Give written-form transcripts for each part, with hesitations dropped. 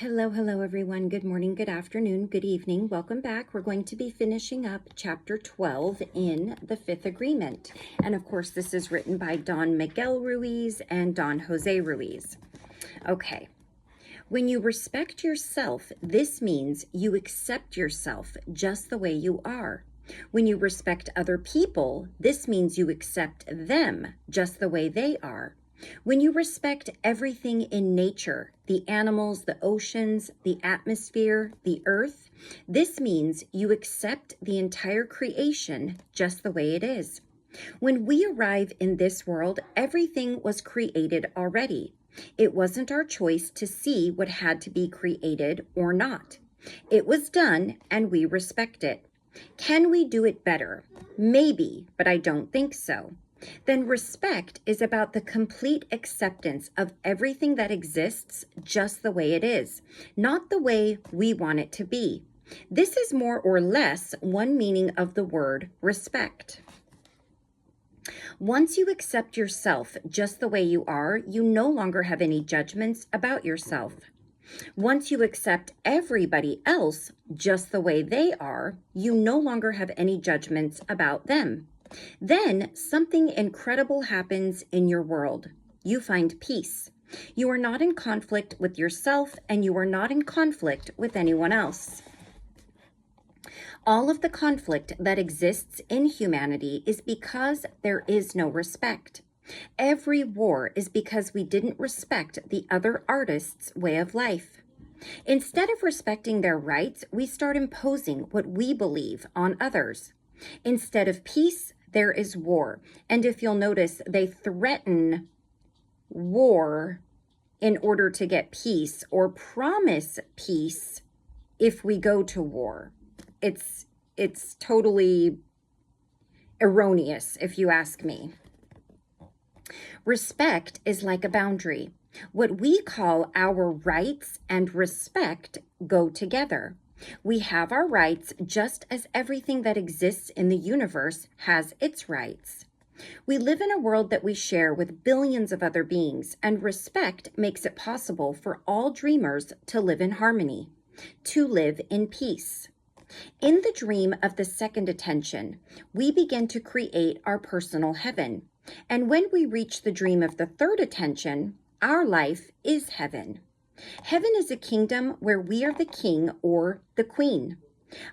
Hello, everyone. Good morning, good afternoon, good evening. Welcome back. We're going to be finishing up chapter 12 in the Fifth Agreement. And of course, this is written by Don Miguel Ruiz and Don Jose Ruiz. Okay. When you respect yourself, this means you accept yourself just the way you are. When you respect other people, this means you accept them just the way they are. When you respect everything in nature, the animals, the oceans, the atmosphere, the earth, this means you accept the entire creation just the way it is. When we arrive in this world, everything was created already. It wasn't our choice to see what had to be created or not. It was done and we respect it. Can we do it better? Maybe, but I don't think so. Then respect is about the complete acceptance of everything that exists just the way it is, not the way we want it to be. This is more or less one meaning of the word respect. Once you accept yourself just the way you are, you no longer have any judgments about yourself. Once you accept everybody else just the way they are, you no longer have any judgments about them. Then something incredible happens in your world. You find peace. You are not in conflict with yourself, and you are not in conflict with anyone else. All of the conflict that exists in humanity is because there is no respect. Every war is because we didn't respect the other artist's way of life. Instead of respecting their rights, we start imposing what we believe on others. Instead of peace, there is war. And if you'll notice, they threaten war in order to get peace, or promise peace if we go to war. It's totally erroneous, if you ask me. Respect is like a boundary. What we call our rights and respect go together. We have our rights just as everything that exists in the universe has its rights. We live in a world that we share with billions of other beings, and respect makes it possible for all dreamers to live in harmony, to live in peace. In the dream of the second attention, we begin to create our personal heaven. And when we reach the dream of the third attention, our life is heaven. Heaven is a kingdom where we are the king or the queen.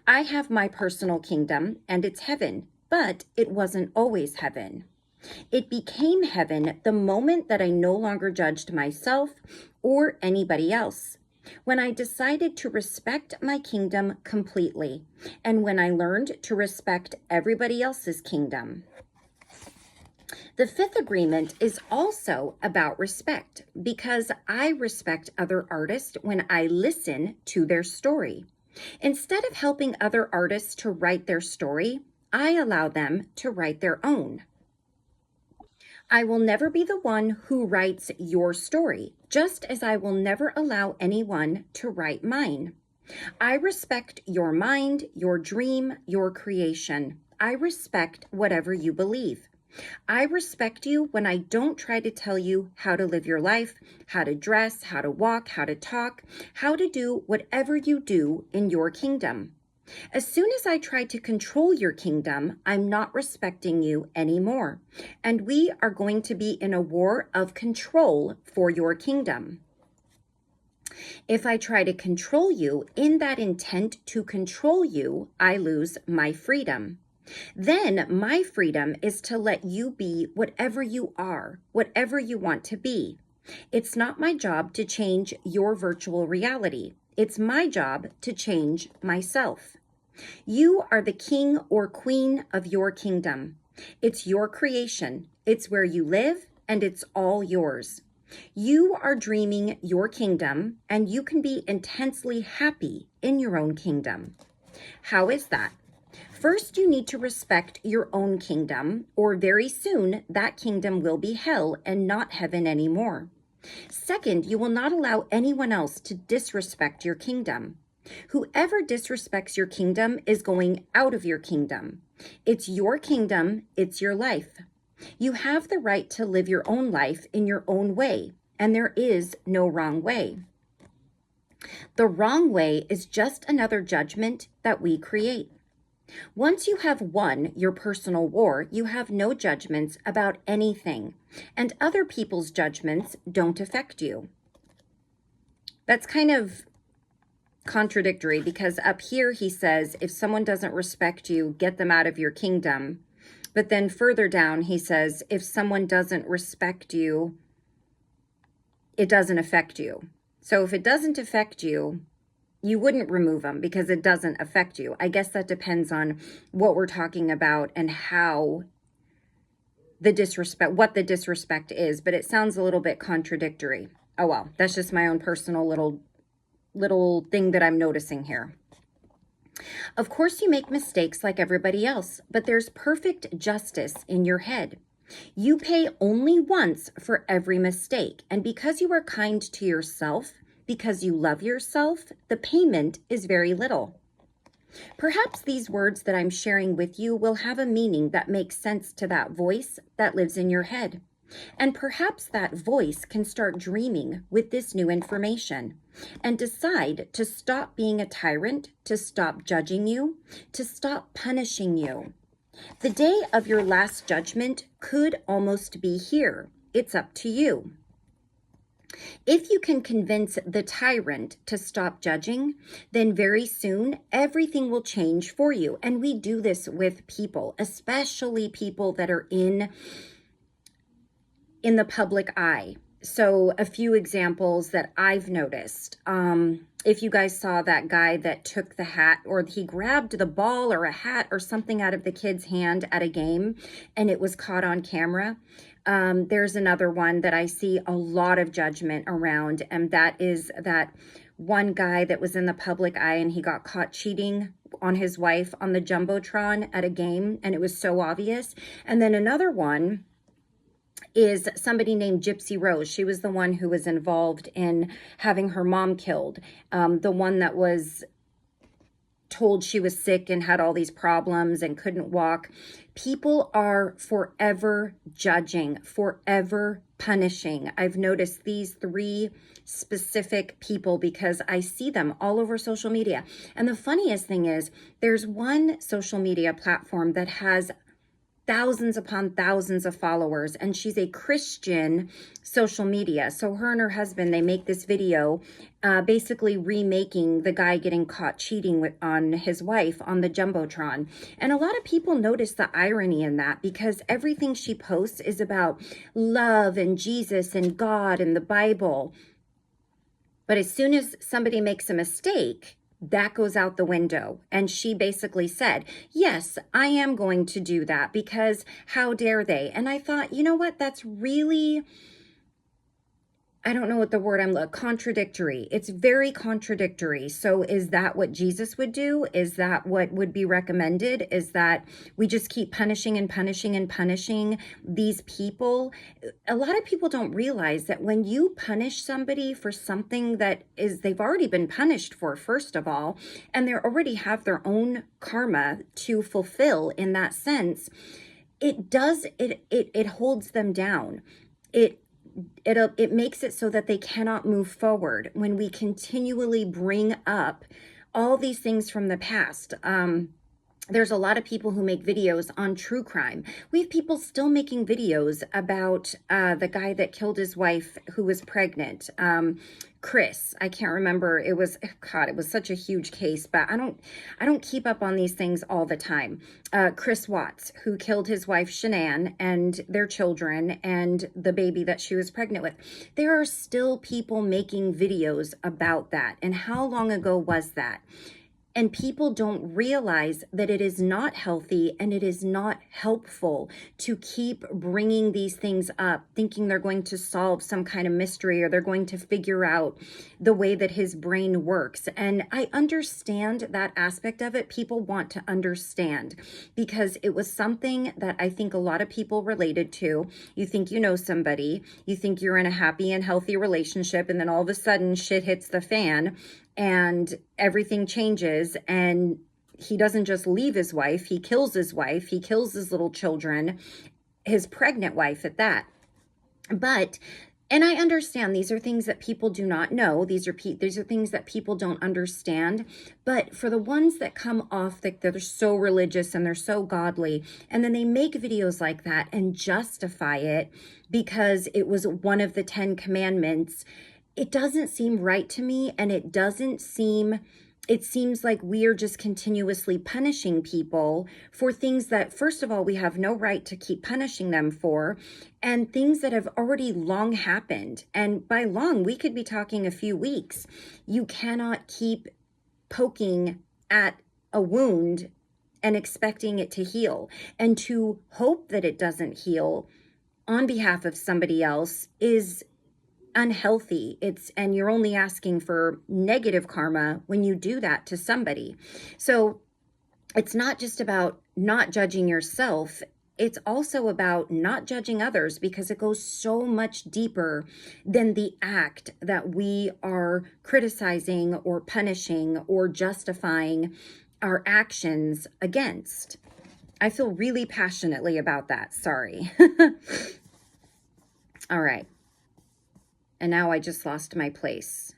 I have my personal kingdom, and it's heaven, but it wasn't always heaven. It became heaven the moment that I no longer judged myself or anybody else. When I decided to respect my kingdom completely, and when I learned to respect everybody else's kingdom. The fifth agreement is also about respect, because I respect other artists when I listen to their story. Instead of helping other artists to write their story, I allow them to write their own. I will never be the one who writes your story, just as I will never allow anyone to write mine. I respect your mind, your dream, your creation. I respect whatever you believe. I respect you when I don't try to tell you how to live your life, how to dress, how to walk, how to talk, how to do whatever you do in your kingdom. As soon as I try to control your kingdom, I'm not respecting you anymore. And we are going to be in a war of control for your kingdom. If I try to control you in that intent to control you, I lose my freedom. Then my freedom is to let you be whatever you are, whatever you want to be. It's not my job to change your virtual reality. It's my job to change myself. You are the king or queen of your kingdom. It's your creation. It's where you live, and it's all yours. You are dreaming your kingdom, and you can be intensely happy in your own kingdom. How is that? First, you need to respect your own kingdom, or very soon that kingdom will be hell and not heaven anymore. Second, you will not allow anyone else to disrespect your kingdom. Whoever disrespects your kingdom is going out of your kingdom. It's your kingdom, it's your life. You have the right to live your own life in your own way, and there is no wrong way. The wrong way is just another judgment that we create. Once you have won your personal war, you have no judgments about anything, and other people's judgments don't affect you. That's kind of contradictory, because up here he says, if someone doesn't respect you, get them out of your kingdom. But then further down he says, if someone doesn't respect you, it doesn't affect you. So if it doesn't affect you, you wouldn't remove them because it doesn't affect you. I guess that depends on what we're talking about and how what the disrespect is, but it sounds a little bit contradictory. Oh well, that's just my own personal little thing that I'm noticing here. Of course you make mistakes like everybody else, but there's perfect justice in your head. You pay only once for every mistake, and because you are kind to yourself, because you love yourself, the payment is very little. Perhaps these words that I'm sharing with you will have a meaning that makes sense to that voice that lives in your head. And perhaps that voice can start dreaming with this new information and decide to stop being a tyrant, to stop judging you, to stop punishing you. The day of your last judgment could almost be here. It's up to you. If you can convince the tyrant to stop judging, then very soon everything will change for you. And we do this with people, especially people that are in the public eye. So a few examples that I've noticed. If you guys saw that guy that took the hat, or he grabbed the ball or a hat or something out of the kid's hand at a game, and it was caught on camera. There's another one that I see a lot of judgment around, and that is that one guy that was in the public eye and he got caught cheating on his wife on the Jumbotron at a game, and it was so obvious. And then another one is somebody named Gypsy Rose. She was the one who was involved in having her mom killed. The one that was told she was sick and had all these problems and couldn't walk. People are forever judging, forever punishing. I've noticed these three specific people because I see them all over social media. And the funniest thing is, there's one social media platform that has thousands upon thousands of followers, and she's a Christian social media. So her and her husband, they make this video basically remaking the guy getting caught cheating on his wife on the Jumbotron. And a lot of people notice the irony in that, because everything she posts is about love and Jesus and God and the Bible. But as soon as somebody makes a mistake, that goes out the window. And she basically said, yes, I am going to do that because how dare they? And I thought, you know what? That's really, I don't know what the word contradictory. It's very contradictory. So is that what Jesus would do? Is that what would be recommended? Is that we just keep punishing and punishing and punishing these people? A lot of people don't realize that when you punish somebody for something that is, they've already been punished for, first of all, and they already have their own karma to fulfill in that sense, it holds them down. It makes it so that they cannot move forward when we continually bring up all these things from the past. There's a lot of people who make videos on true crime. We have people still making videos about the guy that killed his wife who was pregnant. Chris, I can't remember. It was such a huge case, but I don't keep up on these things all the time. Chris Watts, who killed his wife Shanann and their children and the baby that she was pregnant with. There are still people making videos about that. And how long ago was that? And people don't realize that it is not healthy and it is not helpful to keep bringing these things up, thinking they're going to solve some kind of mystery or they're going to figure out the way that his brain works. And I understand that aspect of it. People want to understand because it was something that I think a lot of people related to. You think you know somebody, you think you're in a happy and healthy relationship, and then all of a sudden shit hits the fan and everything changes, and he doesn't just leave his wife, he kills his wife, he kills his little children, his pregnant wife at that. But And I understand these are things that people do not know. These are things that people don't understand. But for the ones that come off that they're so religious and they're so godly, and then they make videos like that and justify it because it was one of the 10 commandments, it doesn't seem right to me. And it seems like we are just continuously punishing people for things that, first of all, we have no right to keep punishing them for, and things that have already long happened. And by long, we could be talking a few weeks. You cannot keep poking at a wound and expecting it to heal. And to hope that it doesn't heal on behalf of somebody else is unhealthy. And you're only asking for negative karma when you do that to somebody. So it's not just about not judging yourself. It's also about not judging others, because it goes so much deeper than the act that we are criticizing or punishing or justifying our actions against. I feel really passionately about that. Sorry. All right. And now I just lost my place.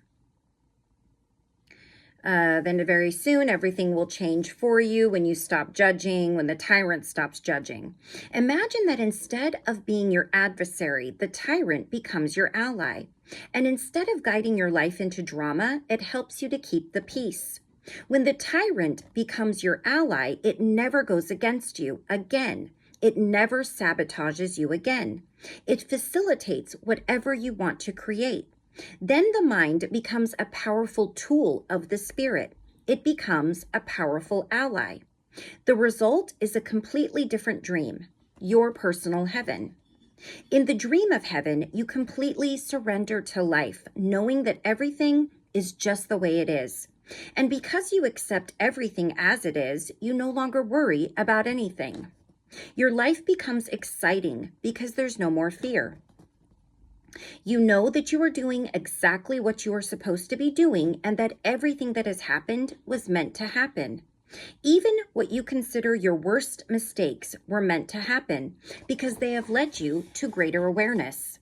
Then very soon, everything will change for you when you stop judging, when the tyrant stops judging. Imagine that instead of being your adversary, the tyrant becomes your ally. And instead of guiding your life into drama, it helps you to keep the peace. When the tyrant becomes your ally, it never goes against you again. It never sabotages you again. It facilitates whatever you want to create. Then the mind becomes a powerful tool of the spirit. It becomes a powerful ally. The result is a completely different dream, your personal heaven. In the dream of heaven, you completely surrender to life, knowing that everything is just the way it is. And because you accept everything as it is, you no longer worry about anything. Your life becomes exciting because there's no more fear. You know that you are doing exactly what you are supposed to be doing, and that everything that has happened was meant to happen. Even what you consider your worst mistakes were meant to happen because they have led you to greater awareness.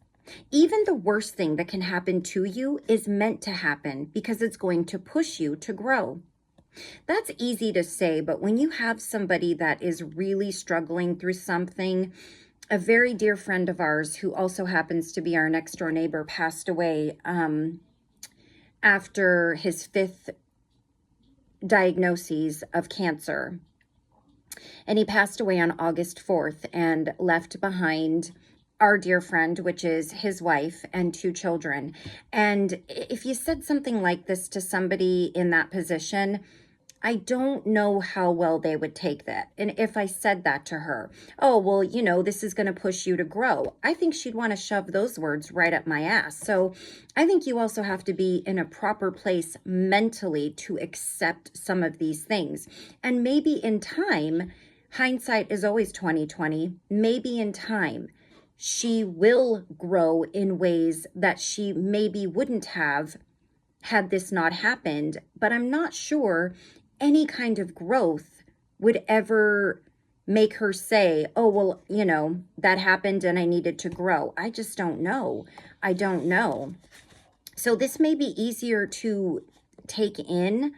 Even the worst thing that can happen to you is meant to happen because it's going to push you to grow. That's easy to say, but when you have somebody that is really struggling through something, a very dear friend of ours who also happens to be our next door neighbor passed away after his 5th diagnosis of cancer. And he passed away on August 4th and left behind our dear friend, which is his wife and 2 children. And if you said something like this to somebody in that position, I don't know how well they would take that. And if I said that to her, oh, well, this is going to push you to grow, I think she'd want to shove those words right up my ass. So I think you also have to be in a proper place mentally to accept some of these things. And maybe in time, hindsight is always 20/20. Maybe in time, she will grow in ways that she maybe wouldn't have had this not happened. But I'm not sure any kind of growth would ever make her say, oh, well, that happened and I needed to grow. I just don't know. I don't know. So this may be easier to take in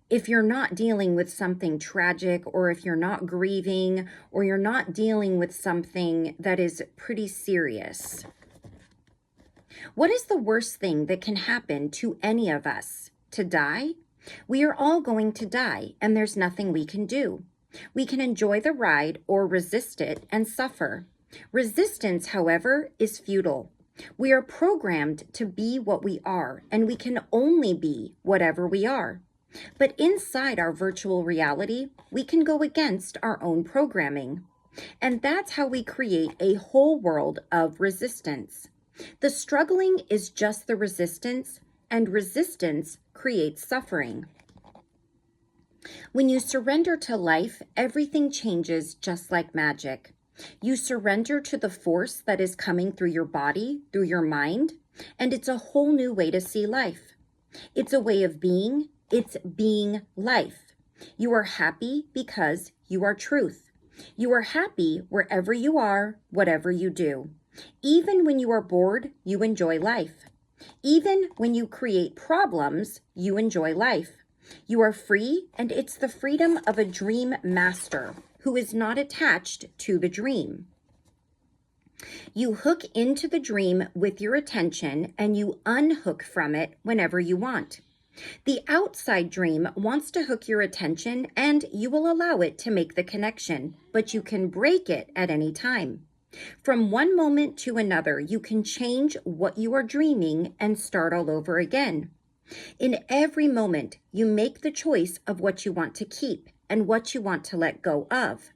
if you're not dealing with something tragic, or if you're not grieving, or you're not dealing with something that is pretty serious. What is the worst thing that can happen to any of us? To die? We are all going to die, and there's nothing we can do. We can enjoy the ride or resist it and suffer. Resistance, however, is futile. We are programmed to be what we are, and we can only be whatever we are. But inside our virtual reality, we can go against our own programming. And that's how we create a whole world of resistance. The struggling is just the resistance, and resistance creates suffering. When you surrender to life, everything changes just like magic. You surrender to the force that is coming through your body, through your mind, and it's a whole new way to see life. It's a way of being. It's being life. You are happy because you are truth. You are happy wherever you are, whatever you do. Even when you are bored, you enjoy life. Even when you create problems, you enjoy life. You are free, and it's the freedom of a dream master who is not attached to the dream. You hook into the dream with your attention, and you unhook from it whenever you want. The outside dream wants to hook your attention, and you will allow it to make the connection, but you can break it at any time. From one moment to another, you can change what you are dreaming and start all over again. In every moment, you make the choice of what you want to keep and what you want to let go of,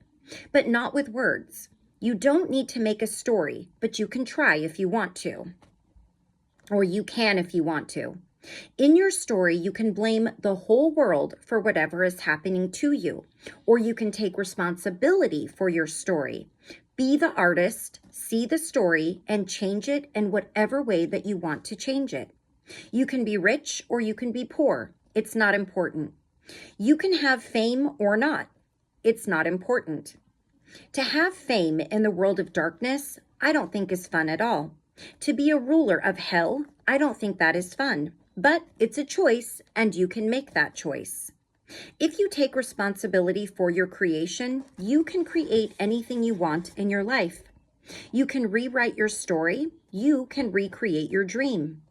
but not with words. You don't need to make a story, but you can try if you want to, or you can if you want to. In your story, you can blame the whole world for whatever is happening to you, or you can take responsibility for your story. Be the artist, see the story, and change it in whatever way that you want to change it. You can be rich or you can be poor. It's not important. You can have fame or not. It's not important. To have fame in the world of darkness, I don't think is fun at all. To be a ruler of hell, I don't think that is fun. But it's a choice, and you can make that choice. If you take responsibility for your creation, you can create anything you want in your life. You can rewrite your story. You can recreate your dream.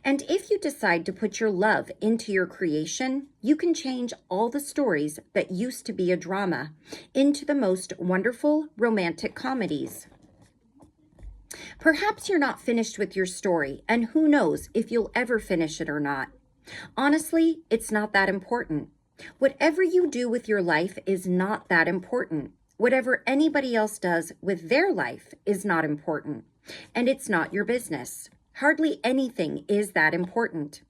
And if you decide to put your love into your creation, you can change all the stories that used to be a drama into the most wonderful romantic comedies. Perhaps you're not finished with your story, and who knows if you'll ever finish it or not. Honestly, it's not that important. Whatever you do with your life is not that important. Whatever anybody else does with their life is not important, and it's not your business. Hardly anything is that important.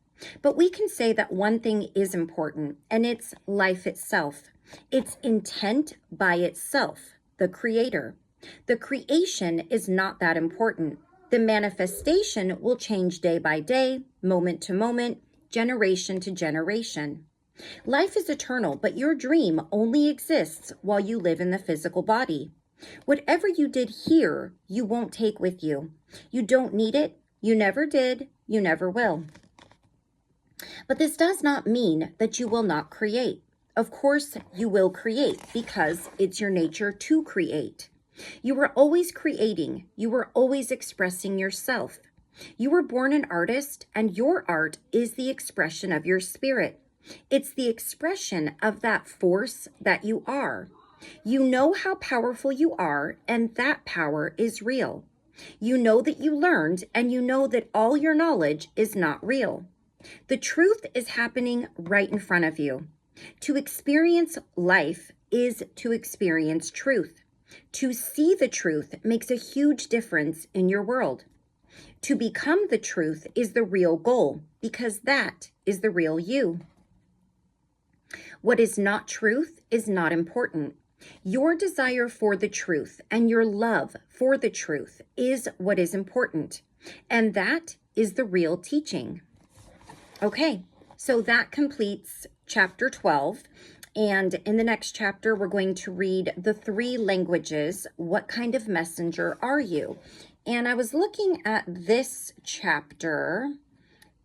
But we can say that one thing is important, and it's life itself. It's intent by itself, the creator. The creation is not that important. The manifestation will change day by day, moment to moment, generation to generation. Life is eternal, but your dream only exists while you live in the physical body. Whatever you did here, you won't take with you. You don't need it. You never did. You never will. But this does not mean that you will not create. Of course, you will create because it's your nature to create. You were always creating. You were always expressing yourself. You were born an artist, and your art is the expression of your spirit. It's the expression of that force that you are. You know how powerful you are, and that power is real. You know that you learned, and you know that all your knowledge is not real. The truth is happening right in front of you. To experience life is to experience truth. To see the truth makes a huge difference in your world. To become the truth is the real goal, because that is the real you. What is not truth is not important. Your desire for the truth and your love for the truth is what is important. And that is the real teaching. Okay, so that completes chapter 12. And in the next chapter, we're going to read the 3 languages. What kind of messenger are you? And I was looking at this chapter,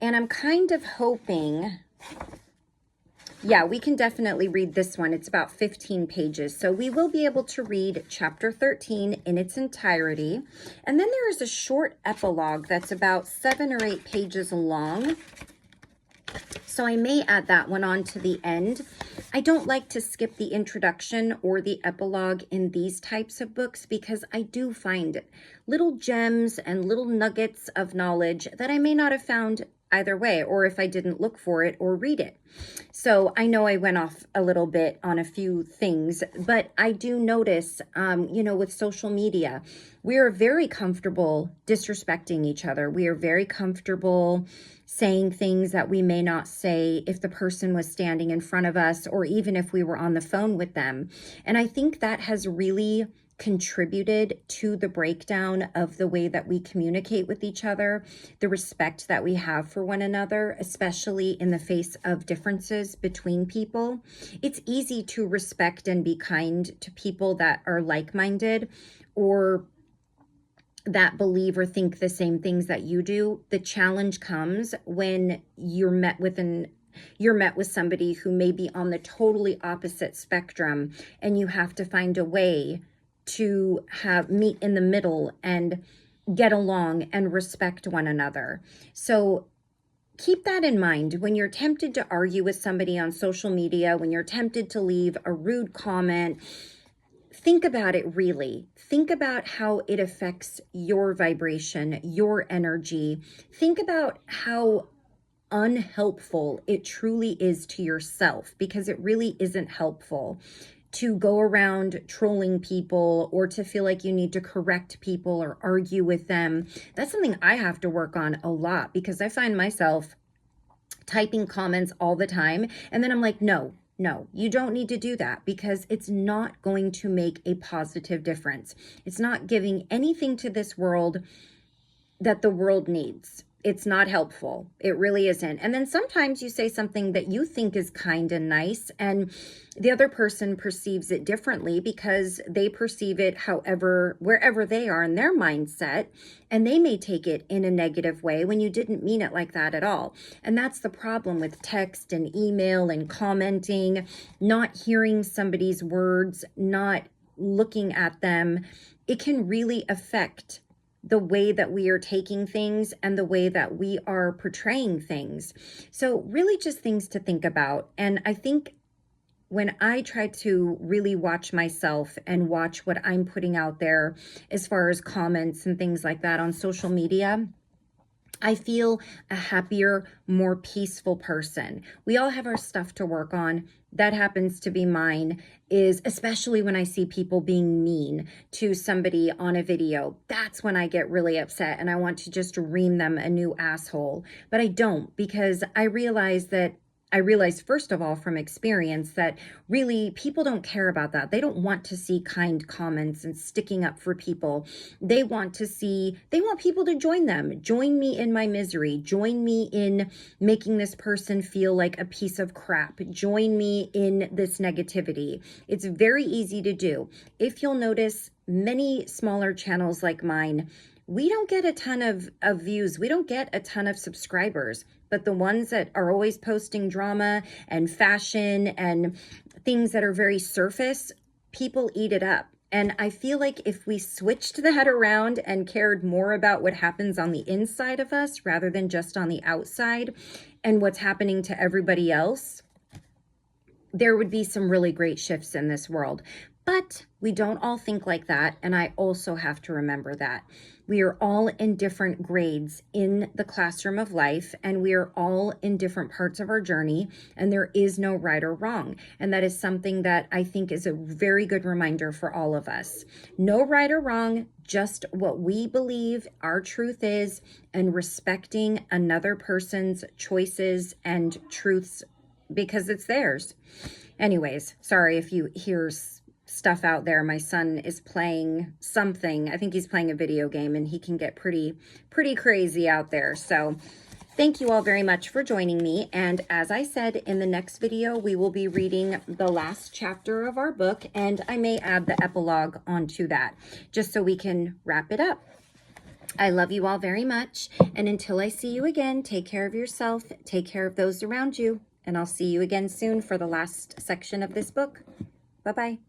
and I'm kind of hoping... Yeah, we can definitely read this one. It's about 15 pages. So we will be able to read chapter 13 in its entirety. And then there is a short epilogue that's about 7 or 8 pages long. So I may add that one on to the end. I don't like to skip the introduction or the epilogue in these types of books because I do find little gems and little nuggets of knowledge that I may not have found either way, or if I didn't look for it or read it. So I know I went off a little bit on a few things, but I do notice, with social media, we are very comfortable disrespecting each other. We are very comfortable saying things that we may not say if the person was standing in front of us, or even if we were on the phone with them. And I think that has really contributed to the breakdown of the way that we communicate with each other, the respect that we have for one another, especially in the face of differences between people. It's easy to respect and be kind to people that are like-minded or that believe or think the same things that you do. The challenge comes when you're met with somebody who may be on the totally opposite spectrum, and you have to find a way to meet in the middle and get along and respect one another. So keep that in mind when you're tempted to argue with somebody on social media, when you're tempted to leave a rude comment. Think about it really. Think about how it affects your vibration, your energy. Think about how unhelpful it truly is to yourself, because it really isn't helpful to go around trolling people or to feel like you need to correct people or argue with them. That's something I have to work on a lot, because I find myself typing comments all the time, and then I'm like, no, you don't need to do that, because it's not going to make a positive difference. It's not giving anything to this world that the world needs. It's not helpful. It really isn't. And then sometimes you say something that you think is kind and nice, and the other person perceives it differently because they perceive it wherever they are in their mindset, and they may take it in a negative way when you didn't mean it like that at all. And that's the problem with text and email and commenting, not hearing somebody's words, not looking at them. It can really affect the way that we are taking things and the way that we are portraying things. So really just things to think about. And I think when I try to really watch myself and watch what I'm putting out there as far as comments and things like that on social media, I feel a happier, more peaceful person. We all have our stuff to work on. That happens to be mine, is especially when I see people being mean to somebody on a video. That's when I get really upset and I want to just ream them a new asshole. But I don't, because I realize first of all from experience that really people don't care about that. They don't want to see kind comments and sticking up for people. They want people to join them. Join me in my misery. Join me in making this person feel like a piece of crap. Join me in this negativity. It's very easy to do. If you'll notice, many smaller channels like mine, we don't get a ton of views. We don't get a ton of subscribers. But the ones that are always posting drama and fashion and things that are very surface, people eat it up. And I feel like if we switched that around and cared more about what happens on the inside of us rather than just on the outside and what's happening to everybody else, there would be some really great shifts in this world. But we don't all think like that, and I also have to remember that. We are all in different grades in the classroom of life, and we are all in different parts of our journey, and there is no right or wrong. And that is something that I think is a very good reminder for all of us. No right or wrong, just what we believe our truth is, and respecting another person's choices and truths because it's theirs. Anyways, sorry if you hear stuff out there. My son is playing something. I think he's playing a video game, and he can get pretty crazy out there. So thank you all very much for joining me. And as I said, in the next video, we will be reading the last chapter of our book, and I may add the epilogue onto that just so we can wrap it up. I love you all very much. And until I see you again, take care of yourself, take care of those around you, and I'll see you again soon for the last section of this book. Bye-bye.